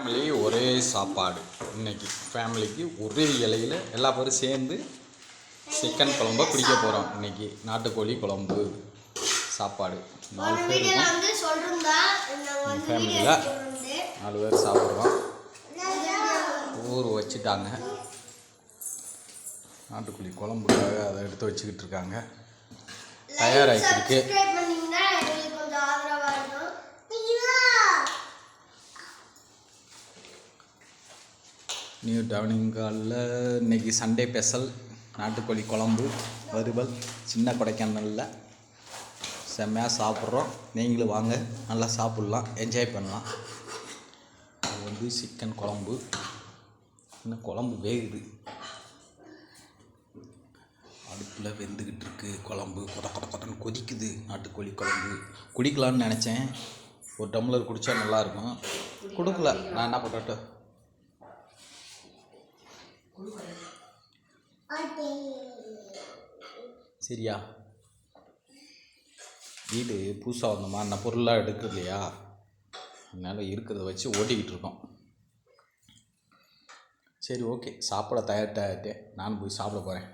Family ஒரே சாப்பாடு. இன்னைக்கு ஃபேமிலிக்கு ஒரே இலையில் எல்லா பேரும் சேர்ந்து சிக்கன் குழம்பை குடிக்க போகிறோம். இன்னைக்கு நாட்டுக்கோழி குழம்பு சாப்பாடு 4 பேர் இருக்கும். ஃபேமிலியில் 4 பேர் சாப்பிட்றோம். ஊர் வச்சுட்டாங்க. நாட்டுக்கோழி குழம்புக்காக அதை எடுத்து வச்சுக்கிட்டு இருக்காங்க. தயாராகிட்டு இருக்கு. நியூ டவுனிங் காலில் இன்றைக்கி சண்டே ஸ்பெஷல் நாட்டுக்கோழி குழம்பு வறுவல் சின்ன கொடைக்கானலில் செம்மையாக சாப்பிட்றோம். நீங்களும் வாங்க, நல்லா சாப்பிட்லாம், என்ஜாய் பண்ணலாம். இது சிக்கன் குழம்பு. இன்னும் குழம்பு வேகுது, அடுப்பில் வெந்துக்கிட்டு இருக்கு. குழம்பு கொட்டன்னு கொதிக்குது. நாட்டுக்கோழி குழம்பு குடிக்கலான்னு நினச்சேன். ஒரு டம்ளர் குடித்தா நல்லாயிருக்கும். கொடுக்கல, நான் என்ன பண்ணுறேன். சரியா, வீடு புதுசாக வந்தோமா, அந்த பொருளாக எடுக்கிறது இல்லையா, அதனால் இருக்கிறத வச்சு ஓட்டிக்கிட்டு இருக்கோம். சரி, ஓகே, சாப்பிட தயாரிட்டேன். நானும் போய் சாப்பிட போகிறேன்.